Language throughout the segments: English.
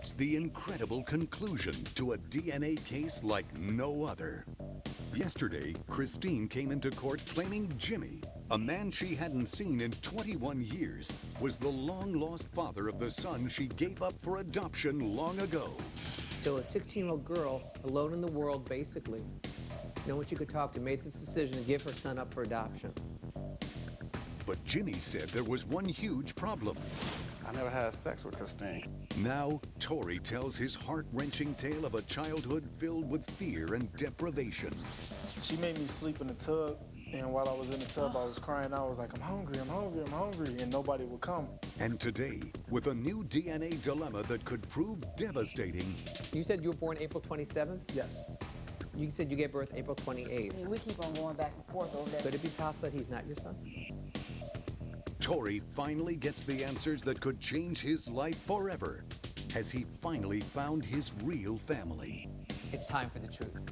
It's the incredible conclusion to a DNA case like no other. Yesterday, Christine came into court claiming Jimmy, a man she hadn't seen in 21 years, was the long-lost father of the son she gave up for adoption long ago. So a 16-year-old girl, alone in the world, basically, no one she could talk to, made this decision to give her son up for adoption. But Jimmy said there was one huge problem. I never had sex with Christine. Now, Torè tells his heart-wrenching tale of a childhood filled with fear and deprivation. She made me sleep in the tub, and while I was in the tub, I was crying out. I was like, I'm hungry, I'm hungry, I'm hungry, and nobody would come. And today, with a new DNA dilemma that could prove devastating. You said you were born April 27th? Yes. You said you gave birth April 28th. We keep on going back and forth over there. Could it be possible that he's not your son? Torè finally gets the answers that could change his life forever, as he finally found his real family. It's time for the truth.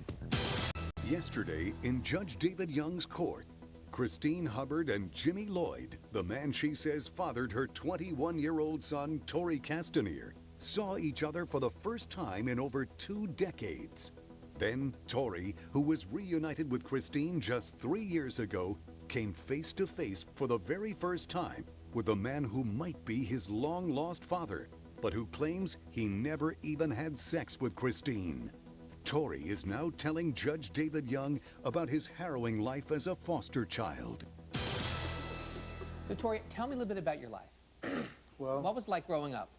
Yesterday, in Judge David Young's court, Christine Hubbard and Jimmy Lloyd, the man she says fathered her 21-year-old son, Torè Castagnier, saw each other for the first time in over 2 decades. Then Torè, who was reunited with Christine just 3 years ago, came face to face for the very first time with a man who might be his long-lost father, but who claims he never even had sex with Christine. Torè is now telling Judge David Young about his harrowing life as a foster child. So Torè, tell me a little bit about your life. Well, What was it like growing up?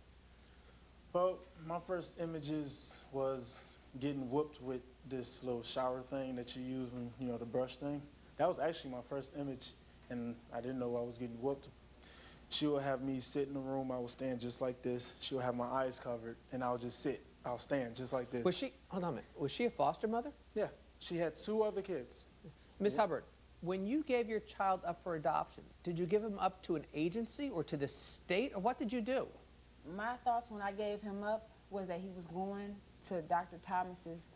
well, my first images was getting whooped with this little shower thing that you use when, you know, the brush thing. That was actually my first image, and I didn't know I was getting whooped. She would have me sit in the room. I would stand just like this. She would have my eyes covered, and I would just sit. I'll stand just like this. Was she, hold on a minute, was she a foster mother? Yeah. She had 2 other kids. Ms. Hubbard, when you gave your child up for adoption, did you give him up to an agency or to the state, or what did you do? My thoughts when I gave him up was that he was going to Dr. Thomas's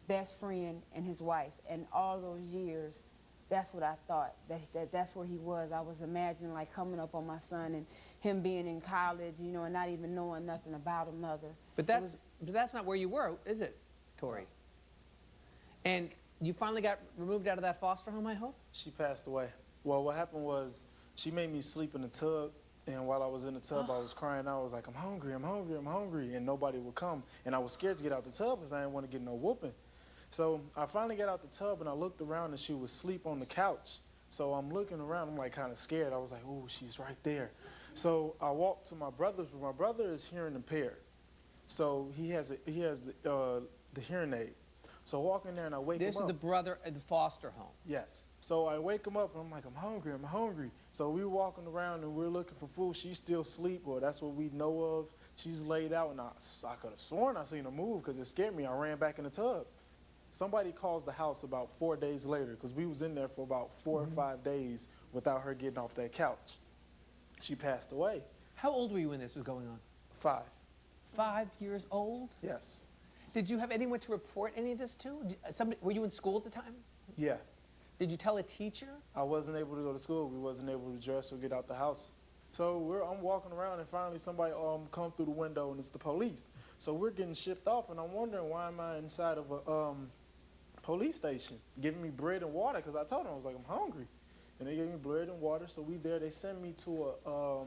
best friend and his wife, and all those years, that's what I thought, that's where he was. I was imagining like coming up on my son and him being in college, you know, and not even knowing nothing about a mother. But that's not where you were, is it, Torè? And you finally got removed out of that foster home, I hope? She passed away. Well, what happened was she made me sleep in the tub, and while I was in the tub, I was crying out. I was like, I'm hungry, I'm hungry, I'm hungry, and nobody would come. And I was scared to get out the tub because I didn't want to get no whooping. So I finally got out the tub, and I looked around, and she was asleep on the couch. So I'm looking around. I'm like kind of scared. I was like, oh, she's right there. So I walked to my brother's room. My brother is hearing impaired. So he has the hearing aid. So I walk in there, and I wake him up. This is the brother at the foster home? Yes. So I wake him up, and I'm like, I'm hungry, I'm hungry. So we're walking around, and we're looking for food. She's still asleep, or that's what we know of. She's laid out, and I could have sworn I seen her move because it scared me. I ran back in the tub. Somebody calls the house about 4 days later because we was in there for about 4 or 5 days without her getting off that couch. She passed away. How old were you when this was going on? 5. 5 years old? Yes. Did you have anyone to report any of this to? Were you in school at the time? Yeah. Did you tell a teacher? I wasn't able to go to school. We wasn't able to dress or get out the house. So I'm walking around, and finally somebody come through the window, and it's the police. So we're getting shipped off, and I'm wondering why am I inside of a police station giving me bread and water, because I told them, I was like, I'm hungry. And they gave me bread and water, so we there. They send me to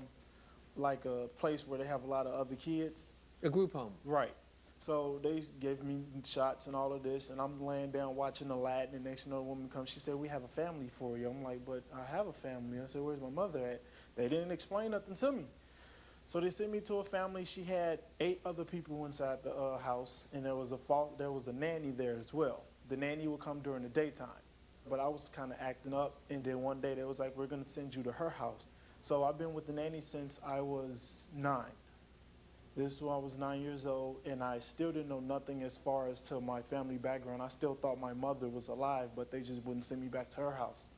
like a place where they have a lot of other kids. A group home? Right. So they gave me shots and all of this, and I'm laying down watching Aladdin, and next thing you know, the woman comes, she said, we have a family for you. I'm like, but I have a family. I said, where's my mother at? They didn't explain nothing to me. So they sent me to a family. She had 8 other people inside the house, and there was a nanny there as well. The nanny would come during the daytime, but I was kind of acting up, and then one day they was like, we're going to send you to her house. So I've been with the nanny since I was 9. This is when I was 9 years old, and I still didn't know nothing as far as to my family background. I still thought my mother was alive, but they just wouldn't send me back to her house.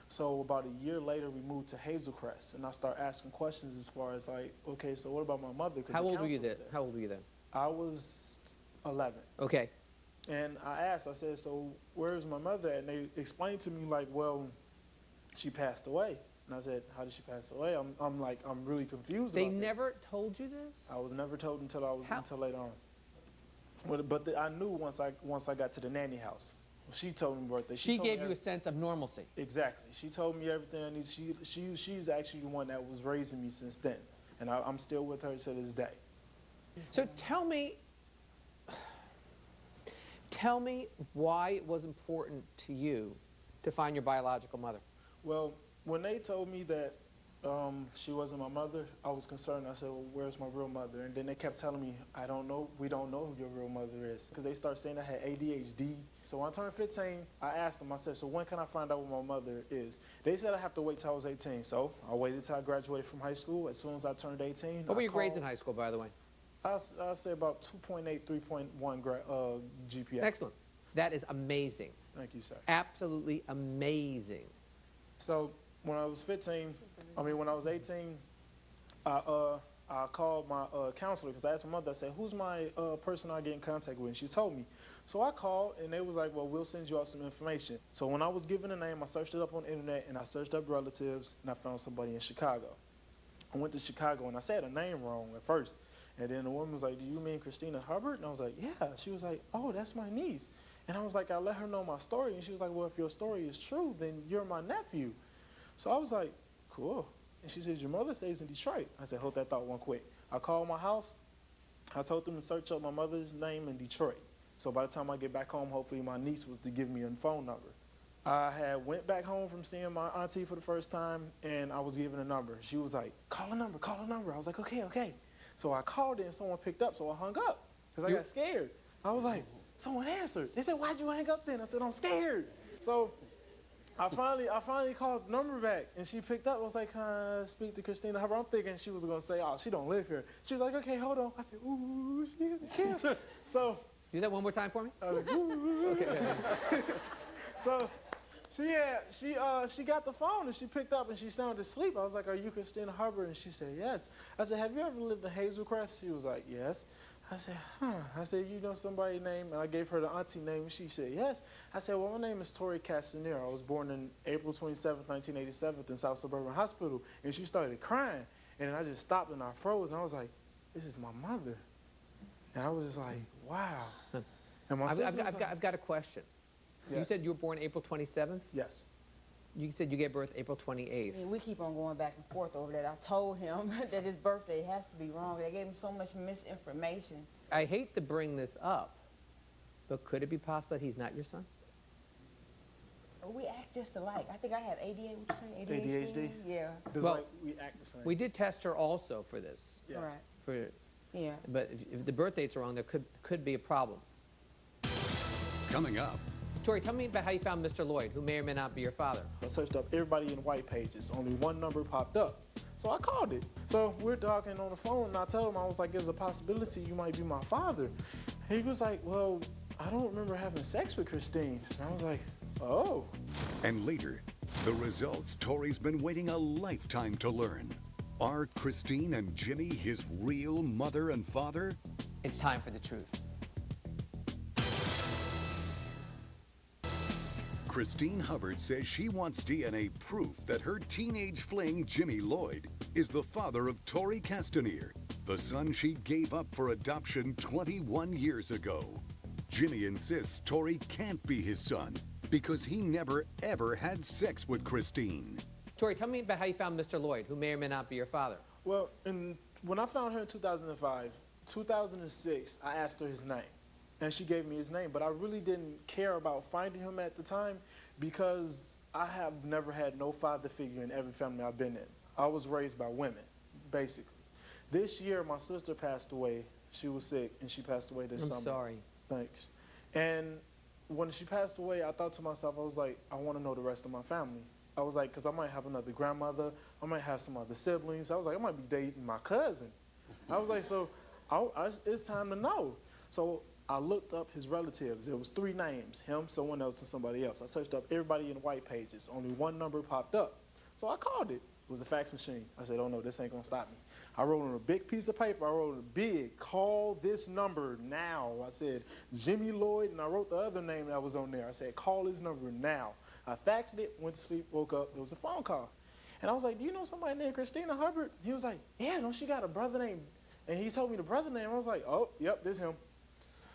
So about a year later, we moved to Hazelcrest, and I started asking questions as far as like, okay, so what about my mother? How old were you then? How old were you then? I was 11. Okay. And I asked, I said, so where's my mother at? And they explained to me like, well, she passed away. And I said, how did she pass away? I'm really confused They about never told you this? that. I was never told until How? until later on. I knew once I got to the nanny house. She told me birthday. She told me gave you a sense of normalcy. Exactly. She told me everything I need. She's actually the one that was raising me since then. And I'm still with her to this day. So tell me why it was important to you to find your biological mother. Well, when they told me that she wasn't my mother, I was concerned. I said, well, where's my real mother? And then they kept telling me, I don't know, we don't know who your real mother is. Because they started saying I had ADHD. So when I turned 15, I asked them, I said, so when can I find out what my mother is? They said I have to wait till I was 18. So I waited till I graduated from high school. As soon as I turned 18, What were your grades in high school, by the way? I say about 2.8, 3.1 GPA. Excellent. That is amazing. Thank you, sir. Absolutely amazing. So when I was 18, I called my counselor because I asked my mother, I said, who's my person I get in contact with? And she told me. So I called, and they was like, well, we'll send you out some information. So when I was given a name, I searched it up on the internet, and I searched up relatives, and I found somebody in Chicago. I went to Chicago, and I said her name wrong at first. And then the woman was like, do you mean Christina Hubbard? And I was like, yeah. She was like, oh, that's my niece. And I was like, I let her know my story. And she was like, well, if your story is true, then you're my nephew. So I was like, cool. And she said, your mother stays in Detroit. I said, hold that thought one quick. I called my house. I told them to search up my mother's name in Detroit. So by the time I get back home, hopefully my niece was to give me a phone number. I had went back home from seeing my auntie for the first time, and I was given a number. She was like, call a number, call a number. I was like, okay, okay. So I called it, and someone picked up, so I hung up because I got scared. I was like, someone answered. They said, why'd you hang up then? I said, I'm scared. So I finally called the number back, and she picked up. I was like, can I speak to Christina Hubbard? I'm thinking she was going to say, oh, she don't live here. She was like, okay, hold on. I said, ooh, yeah. So Do that one more time for me. I was like, ooh. Okay. So she got the phone, and she picked up, and she sounded asleep. I was like, are you Christina Hubbard? And she said, yes. I said, have you ever lived in Hazel Crest? She was like, yes. I said, huh. I said, you know somebody's name? And I gave her the auntie name, and she said, yes. I said, well, my name is Torè Castagnier. I was born in April 27th, 1987 in South Suburban Hospital. And she started crying. And then I just stopped, and I froze, and I was like, this is my mother. And I was just like, wow. And my sister was like, I've got a question. yes. You said you were born April 27th? Yes. You said you gave birth April 28th. And we keep on going back and forth over that. I told him that his birthday has to be wrong. They gave him so much misinformation. I hate to bring this up, but could it be possible that he's not your son? We act just alike. I think I have ADHD. What you saying? ADHD? Yeah. It's Well, like we act the same. We did test her also for this. Yes. Right. Yeah. But if the birth dates are wrong, there could be a problem. Coming up, Torè, tell me about how you found Mr. Lloyd, who may or may not be your father. I searched up everybody in white pages. Only one number popped up. So I called it. So we're talking on the phone, and I told him, I was like, there's a possibility you might be my father. And he was like, well, I don't remember having sex with Christine. And I was like, oh. and later, the results Torè's been waiting a lifetime to learn. Are Christine and Jimmy his real mother and father? It's time for the truth. Christine Hubbard says she wants DNA proof that her teenage fling, Jimmy Lloyd, is the father of Torè Castagnier, the son she gave up for adoption 21 years ago. Jimmy insists Torè can't be his son because he never, ever had sex with Christine. Torè, tell me about how you found Mr. Lloyd, who may or may not be your father. Well, when I found her in 2005, 2006, I asked her his name. And she gave me his name, but I really didn't care about finding him at the time because I have never had no father figure in every family I've been in. I was raised by women, basically. This year, my sister passed away. She was sick, and she passed away this summer. I'm sorry. Thanks. And when she passed away, I thought to myself, I was like, I want to know the rest of my family. I was like, because I might have another grandmother. I might have some other siblings. I was like, I might be dating my cousin. I was like, so it's time to know. So I looked up his relatives. It was 3 names, him, someone else, and somebody else. I searched up everybody in white pages. Only one number popped up. So I called it. It was a fax machine. I said, oh no, this ain't gonna stop me. I wrote on a big piece of paper, I wrote a big, call this number now. I said, Jimmy Lloyd, and I wrote the other name that was on there. I said, call this number now. I faxed it, went to sleep, woke up, there was a phone call. And I was like, do you know somebody named Christina Hubbard? He was like, yeah, no, she got a brother named, and he told me the brother name. I was like, oh, yep, this him.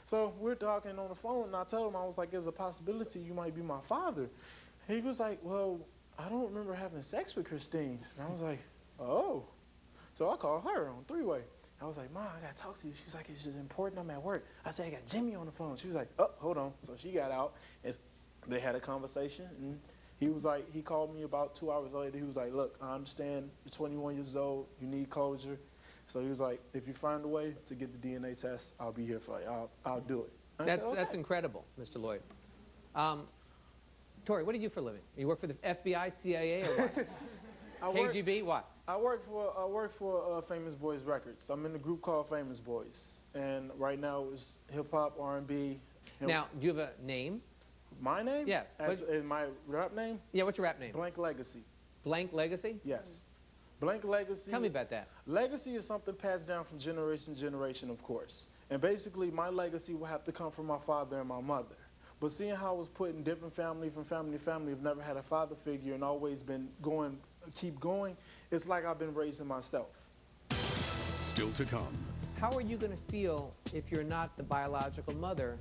So we're talking on the phone, and I told him, I was like, there's a possibility you might be my father. He was like, well, I don't remember having sex with Christine. And I was like, oh. So I called her on three-way. I was like, Mom, I got to talk to you. She was like, it's just important, I'm at work. I said, I got Jimmy on the phone. She was like, oh, hold on. So she got out, and they had a conversation, and he was like, he called me about 2 hours later. He was like, look, I understand you're 21 years old, you need closure. So he was like, if you find a way to get the DNA test, I'll be here for you. I'll do it. That's incredible, Mr. Lloyd. Torè, what do you do for a living? You work for the FBI, CIA, or what? KGB, what? I work for Famous Boys Records. I'm in a group called Famous Boys, and right now it's hip hop, R&B. Now, do you have a name? My name? Yeah. In my rap name? Yeah, what's your rap name? Blank Legacy. Blank Legacy? Yes. Blank Legacy. Tell me about that. Legacy is something passed down from generation to generation, of course. And basically, my legacy will have to come from my father and my mother. But seeing how I was put in different family, from family to family, I've never had a father figure and always been going, keep going, it's like I've been raising myself. Still to come. How are you going to feel if you're not the biological mother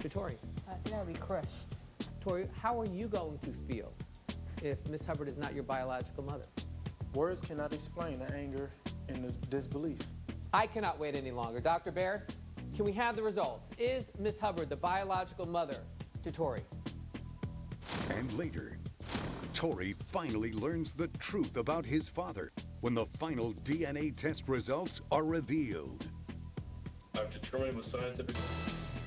to Torè? I think I'd be crushed. Torè, how are you going to feel if Miss Hubbard is not your biological mother? Words cannot explain the anger and the disbelief. I cannot wait any longer. Dr. Baird, can we have the results? Is Miss Hubbard the biological mother to Torè? And later, Torè finally learns the truth about his father when the final DNA test results are revealed. I've determined with scientific...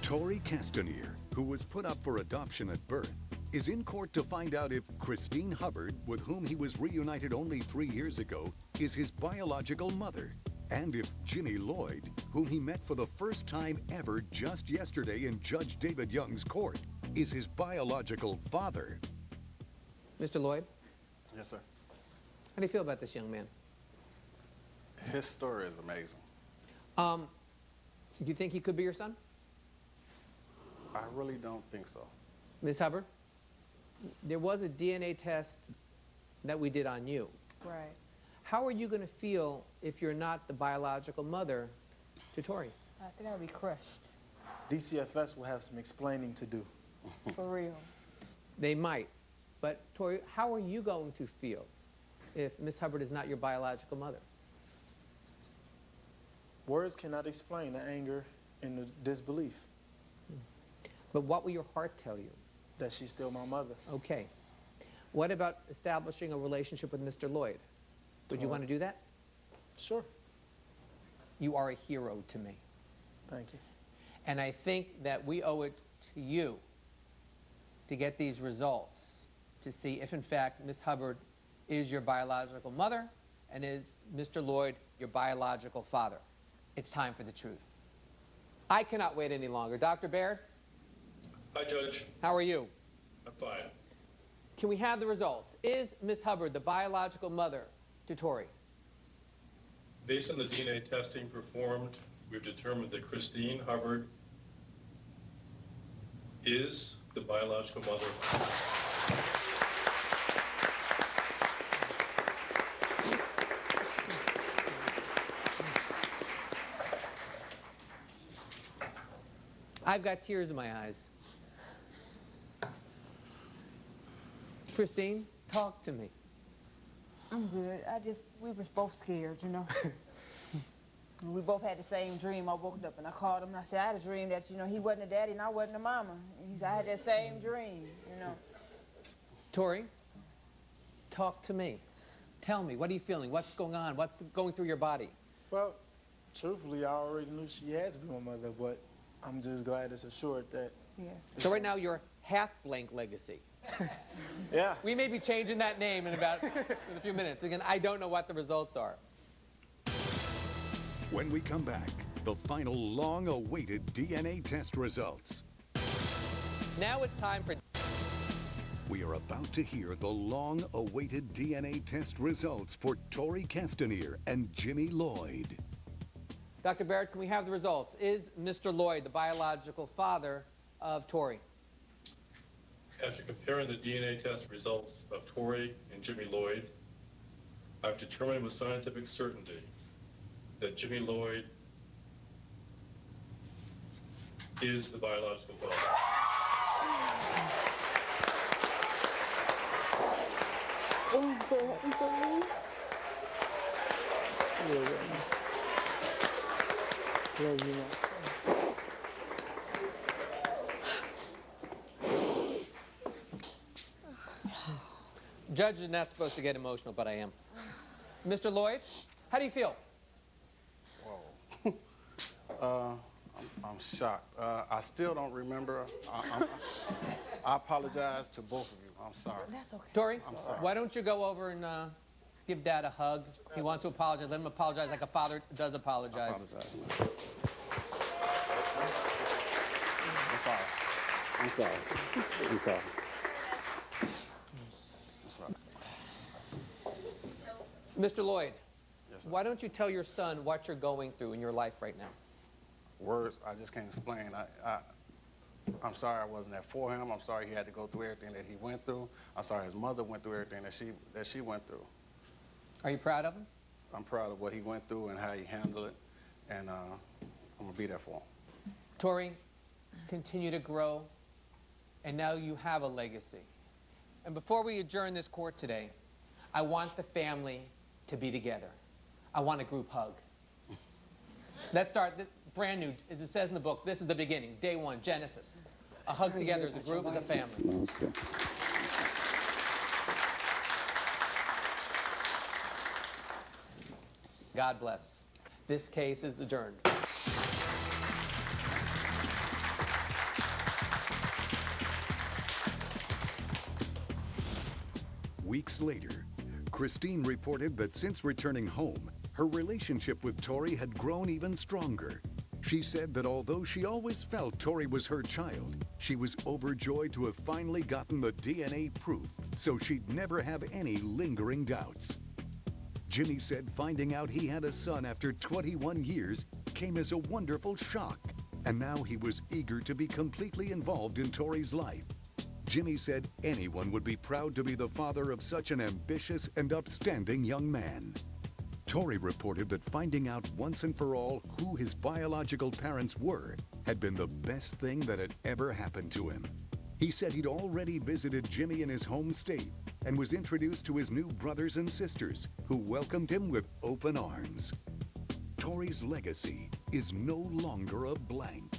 Torè Castagnier, who was put up for adoption at birth, is in court to find out if Christine Hubbard, with whom he was reunited only 3 years ago, is his biological mother, and if Jimmy Lloyd, whom he met for the first time ever just yesterday in Judge David Young's court, is his biological father. Mr. Lloyd, Yes, sir. how do you feel about this young man? His story is amazing. Do you think he could be your son? I really don't think so. Ms. Hubbard, there was a DNA test that we did on you. Right. How are you going to feel if you're not the biological mother to Torè? I think I'd be crushed. DCFS will have some explaining to do. For real. They might. But Torè, how are you going to feel if Miss Hubbard is not your biological mother? Words cannot explain the anger and the disbelief But what will your heart tell you? that she's still my mother. Okay. What about establishing a relationship with Mr. Lloyd? Would you want to do that? Sure. You are a hero to me. Thank you. And I think that we owe it to you to get these results, to see if, in fact, Miss Hubbard is your biological mother and is Mr. Lloyd your biological father. It's time for the truth. I cannot wait any longer. Dr. Baird, Hi, Judge. how are you? I'm fine. Can we have the results? Is Miss Hubbard the biological mother to Torè? Based on the DNA testing performed, we've determined that Christine Hubbard is the biological mother. I've got tears in my eyes. Christine, talk to me. I'm good. We was both scared, you know. We both had the same dream. I woke up and I called him and I said, I had a dream that, you know, he wasn't a daddy and I wasn't a mama. And he said, I had that same dream, you know. Torè, talk to me. Tell me, what are you feeling? What's going on? What's going through your body? Well, truthfully, I already knew she had to be my mother, but I'm just glad it's assured that. Yes. So right now you're half Blank Legacy. Yeah. We may be changing that name in a few minutes. Again, I don't know what the results are. When we come back, the final long-awaited DNA test results. Now it's time for... We are about to hear the long-awaited DNA test results for Torè Castagnier and Jimmy Lloyd. Dr. Barrett, can we have the results? Is Mr. Lloyd the biological father of Torè? After comparing the DNA test results of Torè and Jimmy Lloyd, I've determined with scientific certainty that Jimmy Lloyd is the biological father. Judge is not supposed to get emotional, but I am. Mr. Lloyd, how do you feel? Whoa. I'm shocked. I still don't remember. I apologize to both of you. I'm sorry. That's okay. Torè, I'm sorry. why don't you go over and give Dad a hug? He wants to apologize. Let him apologize like a father does I apologize. apologize, man. I'm sorry. I'm sorry. I'm sorry. I'm sorry. Mr. Lloyd, Yes, sir. why don't you tell your son what you're going through in your life right now? Words I just can't explain. I'm sorry I wasn't there for him. I'm sorry he had to go through everything that he went through. I'm sorry his mother went through everything that she went through. Are you proud of him? I'm proud of what he went through and how he handled it, and I'm gonna be there for him. Torè, continue to grow, and now you have a legacy. And before we adjourn this court today, I want the family to be together. I want a group hug. Let's start, brand new, as it says in the book, this is the beginning, day one, Genesis. A hug together as a group, as a family. No, it's good. God bless. This case is adjourned. Weeks later, Christine reported that since returning home, her relationship with Torè had grown even stronger. She said that although she always felt Torè was her child, she was overjoyed to have finally gotten the DNA proof, so she'd never have any lingering doubts. Jimmy said finding out he had a son after 21 years came as a wonderful shock, and now he was eager to be completely involved in Torè's life. Jimmy said anyone would be proud to be the father of such an ambitious and upstanding young man. Torè reported that finding out once and for all who his biological parents were had been the best thing that had ever happened to him. He said he'd already visited Jimmy in his home state and was introduced to his new brothers and sisters, who welcomed him with open arms. Torè's legacy is no longer a blank.